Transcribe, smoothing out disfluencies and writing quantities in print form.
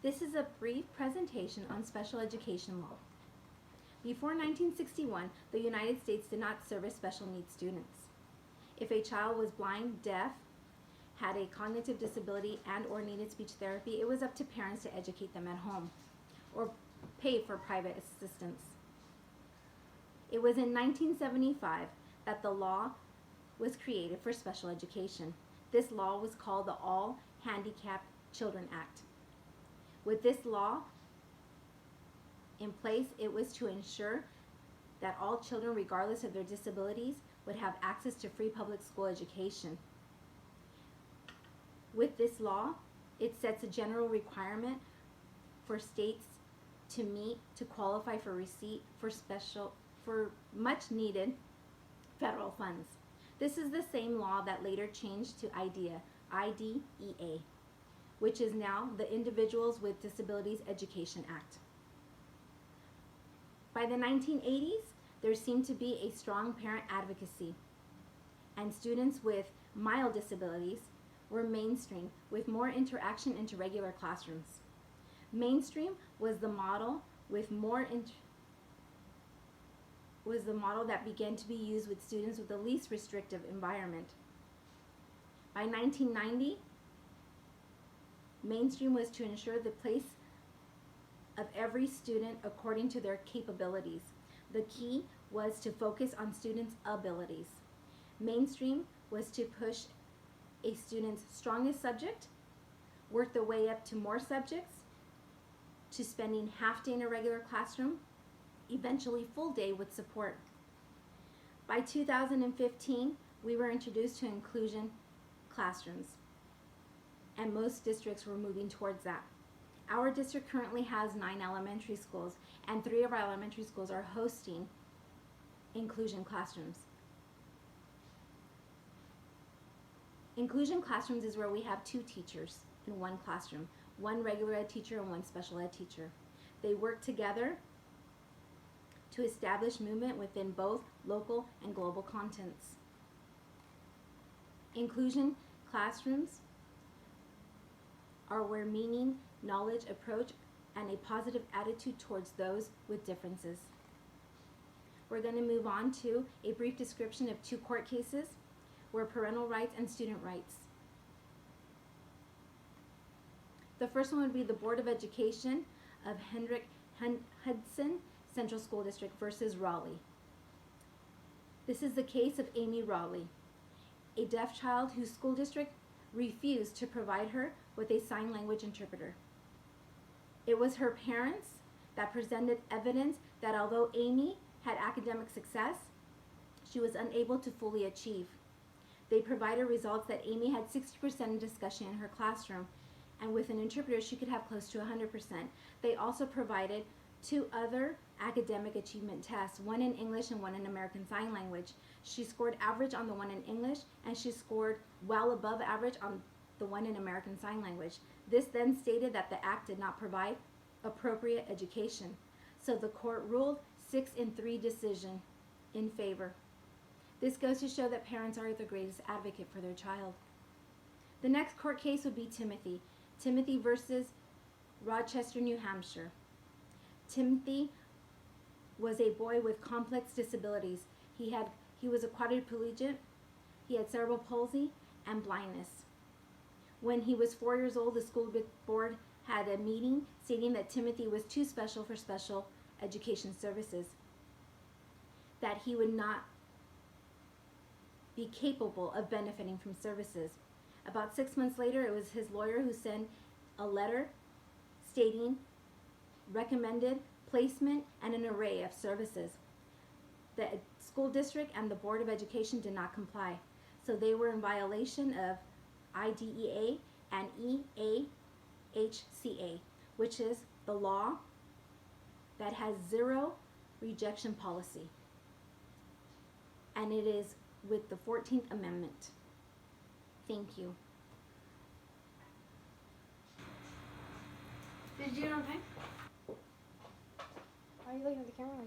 This is a brief presentation on special education law. Before 1961, the United States did not service special needs students. If a child was blind, deaf, had a cognitive disability, and or needed speech therapy, it was up to parents to educate them at home or pay for private assistance. It was in 1975 that the law was created for special education. This law was called the All Handicapped Children Act. With this law in place, it was to ensure that all children, regardless of their disabilities, would have access to free public school education. With this law, it sets a general requirement for states to meet to qualify for receipt for much needed federal funds. This is the same law that later changed to IDEA, which is now the Individuals with Disabilities Education Act. By the 1980s, there seemed to be a strong parent advocacy, and students with mild disabilities were mainstreamed with more interaction into regular classrooms. Mainstream was the model that began to be used with students with the least restrictive environment. By 1990, mainstream was to ensure the place of every student according to their capabilities. The key was to focus on students' abilities. Mainstream was to push a student's strongest subject, work their way up to more subjects, to spending half day in a regular classroom, eventually full day with support. By 2015, we were introduced to inclusion classrooms, and most districts were moving towards that. Our district currently has 9 elementary schools, and 3 of our elementary schools are hosting inclusion classrooms. Inclusion classrooms is where we have 2 teachers in one classroom, 1 regular ed teacher and 1 special ed teacher. They work together to establish movement within both local and global contents. Inclusion classrooms are where meaning, knowledge, approach, and a positive attitude towards those with differences. We're going to move on to a brief description of 2 court cases where parental rights and student rights. The first one would be the Board of Education of Hendrick Hudson Central School District versus Raleigh. This is the case of Amy Raleigh, a deaf child whose school district refused to provide her with a sign language interpreter. It was her parents that presented evidence that although Amy had academic success, she was unable to fully achieve. They provided results that Amy had 60% discussion in her classroom, and with an interpreter she could have close to 100%. They also provided 2 other academic achievement tests, 1 in English and 1 in American Sign Language. She scored average on the 1 in English, and she scored well above average on the 1 in American Sign Language. This then stated that the act did not provide appropriate education. So the court ruled 6-3 decision in favor. This goes to show that parents are the greatest advocate for their child. The next court case would be Timothy. Timothy versus Rochester, New Hampshire. Timothy was a boy with complex disabilities. He was a quadriplegic, he had cerebral palsy, and blindness. When he was 4 years old, the school board had a meeting stating that Timothy was too special for special education services, that he would not be capable of benefiting from services. About 6 months later, it was his lawyer who sent a letter stating recommended placement and an array of services. The school district and the Board of Education did not comply, so they were in violation of IDEA and EAHCA, which is the law that has 0 rejection policy, and it is with the 14th Amendment. Thank you. Did you do it on time? Why are you looking at the camera like that?